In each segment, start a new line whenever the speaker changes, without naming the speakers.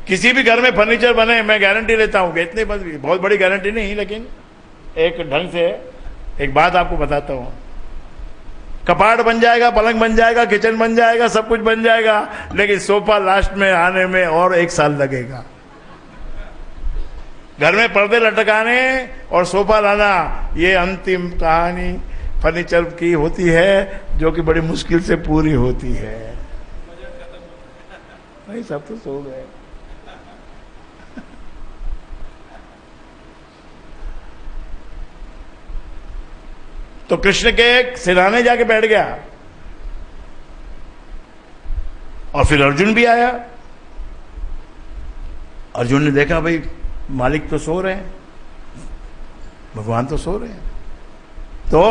किसी भी घर में फर्नीचर बने, मैं गारंटी लेता हूं कि इतनी बहुत बड़ी गारंटी नहीं, लेकिन एक ढंग से एक बात आपको बताता हूं, कपाट बन जाएगा, पलंग बन जाएगा, किचन बन जाएगा, सब कुछ बन जाएगा, लेकिन सोफा लास्ट में आने में और 1 साल लगेगा। घर में पर्दे लटकाने और सोफा लाना, ये अंतिम कहानी फर्नीचर की होती है, जो कि बड़ी मुश्किल से पूरी होती है। नहीं, सब तो सो गए। तो कृष्ण के एक सिरहाने जाके बैठ गया और फिर अर्जुन भी आया। अर्जुन ने देखा भाई मालिक तो सो रहे हैं, भगवान तो सो रहे हैं, तो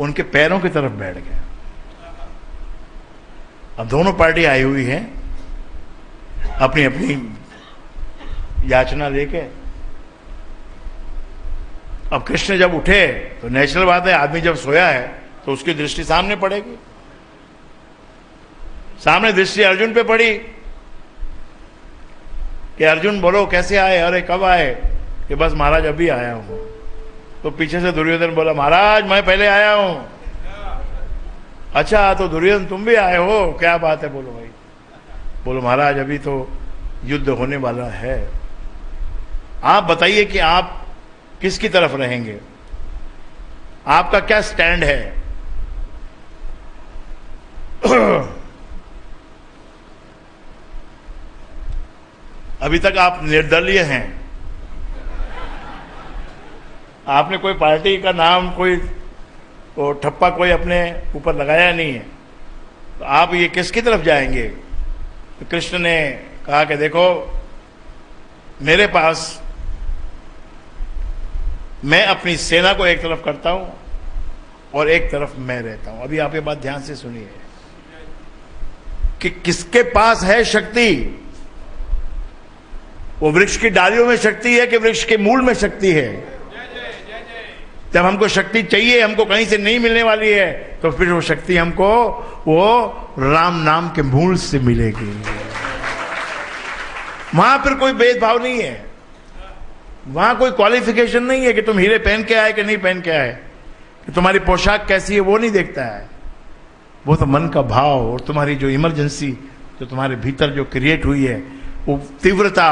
उनके पैरों की तरफ बैठ गया। अब दोनों पार्टी आई हुई है अपनी अपनी याचना लेके। अब कृष्ण जब उठे तो नेचुरल बात है, आदमी जब सोया है तो उसकी दृष्टि सामने पड़ेगी। सामने दृष्टि अर्जुन पे पड़ी कि अर्जुन बोलो कैसे आए? अरे कब आए? कि बस महाराज अभी आया हूं। तो पीछे से दुर्योधन बोला महाराज मैं पहले आया हूं। अच्छा तो दुर्योधन तुम भी आए हो, क्या बात है? बोलो भाई। बोलो महाराज अभी तो युद्ध होने वाला है, आप बताइए कि आप किसकी तरफ रहेंगे, आपका क्या स्टैंड है? अभी तक आप निर्दलीय हैं, आपने कोई पार्टी का नाम, कोई वो ठप्पा कोई अपने ऊपर लगाया नहीं है, तो आप ये किसकी तरफ जाएंगे? तो कृष्ण ने कहा कि देखो मेरे पास, मैं अपनी सेना को एक तरफ करता हूं और एक तरफ मैं रहता हूं। अभी आप ये बात ध्यान से सुनिए कि किसके पास है शक्ति। वो वृक्ष की डालियों में शक्ति है कि वृक्ष के मूल में शक्ति है? जब हमको शक्ति चाहिए, हमको कहीं से नहीं मिलने वाली है, तो फिर वो शक्ति हमको वो राम नाम के मूल से मिलेगी। वहां फिर कोई भेदभाव नहीं है, वहां कोई क्वालिफिकेशन नहीं है कि तुम हीरे पहन के आए कि नहीं पहन के आए, कि तुम्हारी पोशाक कैसी है वो नहीं देखता है। वो तो मन का भाव और तुम्हारी जो इमरजेंसी जो तुम्हारे भीतर जो क्रिएट हुई है, वो तीव्रता,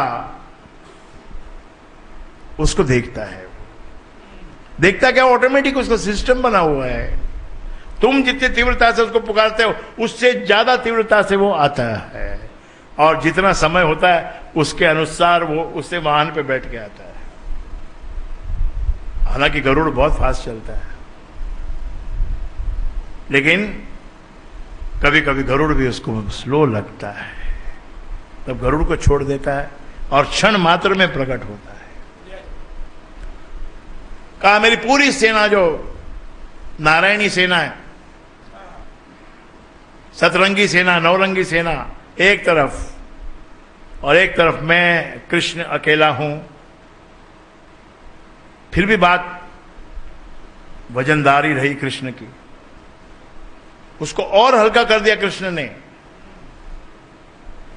उसको देखता है। देखता क्या? ऑटोमेटिक उसका सिस्टम बना हुआ है। तुम जितनी तीव्रता से उसको पुकारते हो, उससे ज्यादा तीव्रता से वो आता है, और जितना समय होता है उसके अनुसार वो उससे वाहन पे बैठ के आता है। हालांकि गरुड़ बहुत फास्ट चलता है, लेकिन कभी कभी गरुड़ भी उसको स्लो लगता है, तब गरुड़ को छोड़ देता है और क्षण मात्र में प्रकट होता है। कहा मेरी पूरी सेना जो नारायणी सेना है, सतरंगी सेना, नवरंगी सेना एक तरफ, और एक तरफ मैं कृष्ण अकेला हूं। फिर भी बात वजनदारी रही कृष्ण की, उसको और हल्का कर दिया कृष्ण ने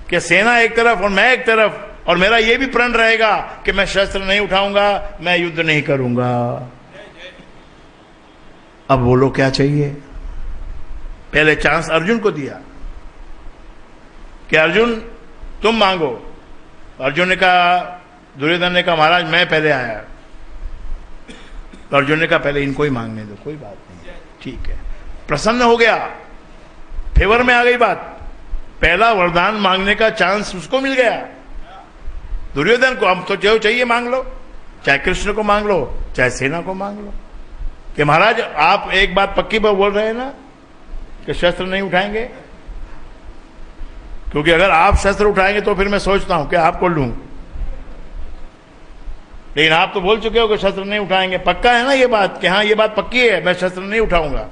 कि सेना एक तरफ और मैं एक तरफ, और मेरा यह भी प्रण रहेगा कि मैं शस्त्र नहीं उठाऊंगा, मैं युद्ध नहीं करूंगा। अब बोलो क्या चाहिए? पहले चांस अर्जुन को दिया कि अर्जुन तुम मांगो। अर्जुन ने कहा, दुर्योधन ने कहा महाराज मैं पहले आया। तो अर्जुन ने कहा पहले इनको ही मांगने दो, कोई बात नहीं, ठीक है। प्रसन्न हो गया, फेवर में आ गई बात। पहला वरदान मांगने का चांस उसको मिल गया। दुर्योधन को हम तो जो चाहिए मांग लो, चाहे कृष्ण को मांग लो, चाहे सेना को मांग लो, कि महाराज आप एक बात पक्की बोल रहे हैं ना कि शस्त्र नहीं उठाएंगे? क्योंकि अगर आप शस्त्र उठाएंगे तो फिर मैं सोचता हूं कि आपको लूं, लेकिन आप तो बोल चुके हो कि शस्त्र नहीं उठाएंगे। पक्का है ना ये बात कि हाँ ये बात पक्की है, मैं शस्त्र नहीं उठाऊंगा?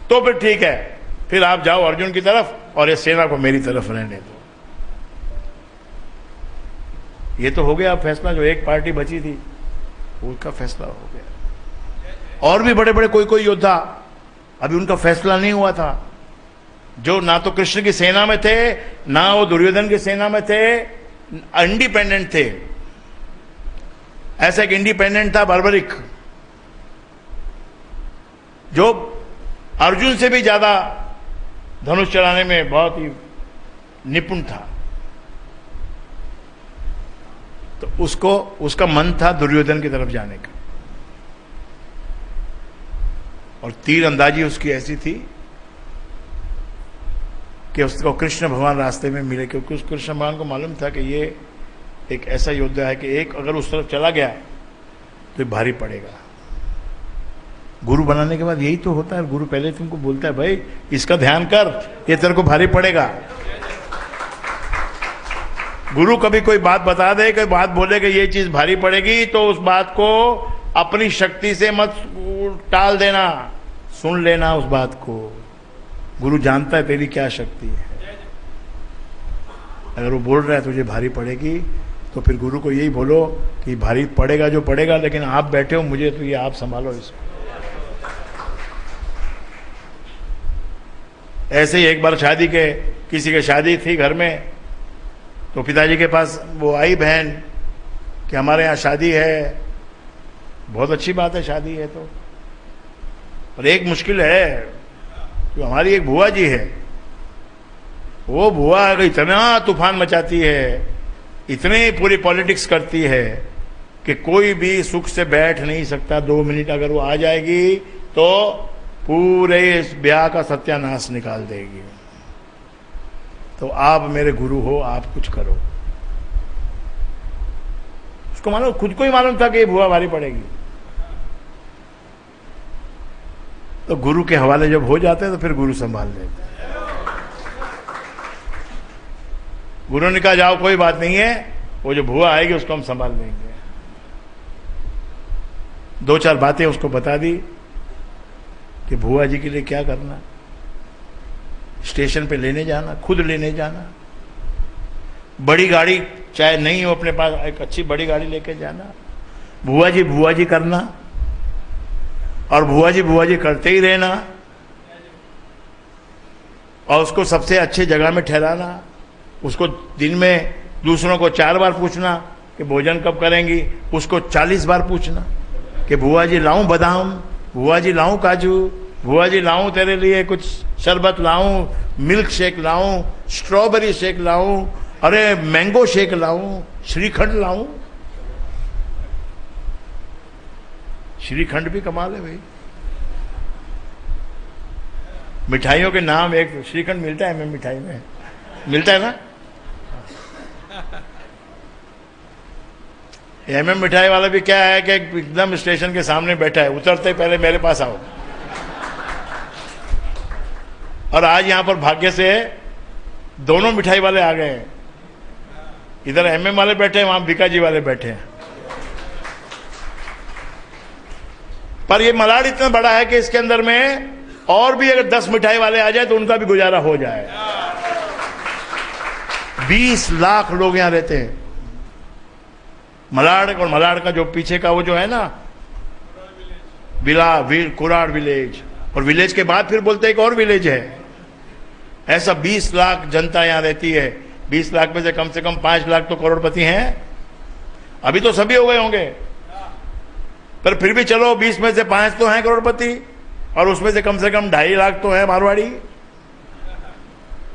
तो फिर ठीक है, फिर आप जाओ अर्जुन की तरफ और इस सेना को मेरी तरफ रहने दो। ये तो हो गया फैसला। जो एक पार्टी बची थी उसका फैसला हो गया। और भी बड़े बड़े कोई कोई योद्धा अभी उनका फैसला नहीं हुआ था, जो ना तो कृष्ण की सेना में थे, ना वो दुर्योधन की सेना में थे, इंडिपेंडेंट थे। ऐसा एक इंडिपेंडेंट था बर्बरिक, जो अर्जुन से भी ज्यादा धनुष चलाने में बहुत ही निपुण था। तो उसका मन था दुर्योधन की तरफ जाने का, और तीर अंदाजी उसकी ऐसी थी कि उसको कृष्ण भगवान रास्ते में मिले, क्योंकि उस कृष्ण भगवान को मालूम था कि ये एक ऐसा योद्धा है कि एक अगर उस तरफ चला गया तो ये भारी पड़ेगा। गुरु बनाने के बाद यही तो होता है, गुरु पहले तुमको बोलता है भाई इसका ध्यान कर, ये तेरे को भारी पड़ेगा। गुरु कभी कोई बात बता दे, कोई बात बोले कि ये चीज भारी पड़ेगी, तो उस बात को अपनी शक्ति से मत टाल देना, सुन लेना उस बात को। गुरु जानता है तेरी क्या शक्ति है। अगर वो बोल रहा है तुझे भारी पड़ेगी, तो फिर गुरु को यही बोलो कि भारी पड़ेगा जो पड़ेगा, लेकिन आप बैठे हो, मुझे तो ये आप संभालो इसको। ऐसे ही एक बार किसी के शादी थी घर में, तो पिताजी के पास वो आई बहन कि हमारे यहाँ शादी है। बहुत अच्छी बात है, शादी है तो, पर एक मुश्किल है, जो हमारी एक बुआ जी है, वो बुआ इतना तूफान मचाती है, इतनी पूरी पॉलिटिक्स करती है कि कोई भी सुख से बैठ नहीं सकता। 2 मिनट अगर वो आ जाएगी तो पूरे इस ब्याह का सत्यानाश निकाल देगी। तो आप मेरे गुरु हो, आप कुछ करो। उसको मालूम, खुद को ही मालूम था कि ये बुआ भारी पड़ेगी। तो गुरु के हवाले जब हो जाते हैं तो फिर गुरु संभाल लेते हैं। गुरु ने कहा जाओ कोई बात नहीं है, वो जो बुआ आएगी उसको हम संभाल लेंगे। 2-4 बातें उसको बता दी कि बुआ जी के लिए क्या करना, स्टेशन पे लेने जाना, खुद लेने जाना, बड़ी गाड़ी चाहे नहीं हो अपने पास, एक अच्छी बड़ी गाड़ी लेके जाना, बुआ जी करना, और बुआ जी करते ही रहना, और उसको सबसे अच्छे जगह में ठहराना। उसको दिन में दूसरों को 4 बार पूछना कि भोजन कब करेंगी, उसको 40 बार पूछना कि बुआ जी लाऊं बादाम, बुआ जी लाऊं काजू, बुआ जी लाऊं तेरे लिए कुछ शरबत लाऊं, मिल्क शेक लाऊं, स्ट्रॉबेरी शेक लाऊं, अरे मैंगो शेक लाऊं, श्रीखंड लाऊं। श्रीखंड भी कमाल है भाई। मिठाइयों के नाम, एक श्रीखंड मिलता है, मैं मिठाई में मिलता है ना, एमएम मिठाई वाला भी क्या है कि एकदम स्टेशन के सामने बैठा है, उतरते पहले मेरे पास आओ। और आज यहां पर भाग्य से दोनों मिठाई वाले आ गए हैं, इधर एमएम वाले बैठे हैं, वहां भिकाजी वाले बैठे हैं। पर ये मलाड इतना बड़ा है कि इसके अंदर में और भी अगर 10 मिठाई वाले आ जाए तो उनका भी गुजारा हो जाए। 20 लाख लोग यहां रहते हैं मलाड, और मलाड का जो पीछे का वो जो है ना कुराड़ विलेज, और विलेज के बाद फिर बोलते हैं एक और विलेज है। ऐसा 20 लाख जनता यहां रहती है। 20 लाख में से कम 5 लाख तो करोड़पति हैं। अभी तो सभी हो गए होंगे, पर फिर भी चलो 20 में से 5 तो हैं करोड़पति, और उसमें से कम 2.5 लाख तो है मारवाड़ी।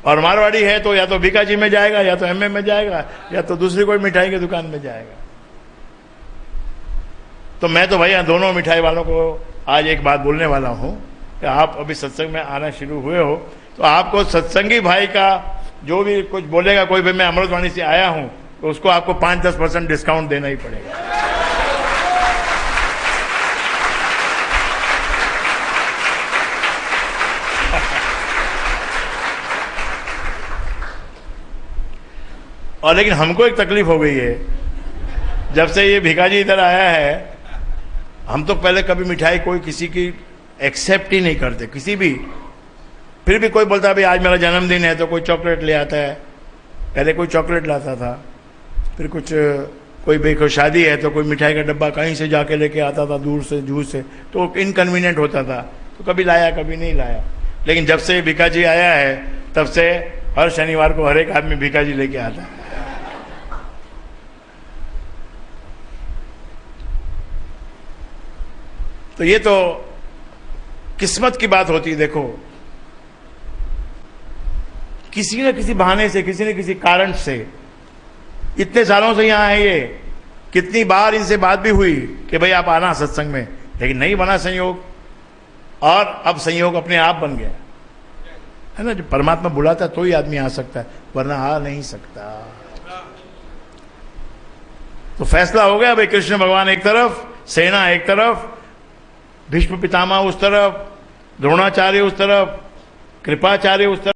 और मारवाड़ी है तो या तो भिकाजी में जाएगा, या तो एमएम में जाएगा, या तो दूसरी कोई मिठाई की दुकान में जाएगा। तो मैं तो भैया दोनों मिठाई वालों को आज एक बात बोलने वाला हूं कि आप अभी सत्संग में आना शुरू हुए हो, तो आपको सत्संगी भाई का जो भी कुछ बोलेगा, कोई भी मैं अमृतवाणी से आया हूं, तो उसको आपको 5-10% डिस्काउंट देना ही पड़ेगा। और लेकिन हमको एक तकलीफ हो गई है, जब से ये भिखाजी इधर आया है, हम तो पहले कभी मिठाई कोई किसी की एक्सेप्ट ही नहीं करते, किसी भी। फिर भी कोई बोलता है भाई आज मेरा जन्मदिन है, तो कोई चॉकलेट ले आता है। पहले कोई चॉकलेट लाता था, फिर कोई शादी है तो कोई मिठाई का डब्बा कहीं से जाके लेके आता था, दूर से जूह से, तो इनकन्वीनियंट होता था, तो कभी लाया कभी नहीं लाया। लेकिन जब से भिखाजी आया है, तब से हर शनिवार को हर एक आदमी भिखाजी लेके आता है। तो ये तो किस्मत की बात होती है। देखो, किसी न किसी बहाने से, किसी न किसी कारण से इतने सालों से यहां है ये, कितनी बार इनसे बात भी हुई कि भाई आप आना सत्संग में, लेकिन नहीं बना संयोग, और अब संयोग अपने आप बन गया है ना। जब परमात्मा बुलाता तो ही आदमी आ सकता है, वरना आ नहीं सकता। तो फैसला हो गया भाई, कृष्ण भगवान एक तरफ, सेना एक तरफ, भीष्म पितामह उस तरफ, द्रोणाचार्य उस तरफ, कृपाचार्य उस तरफ।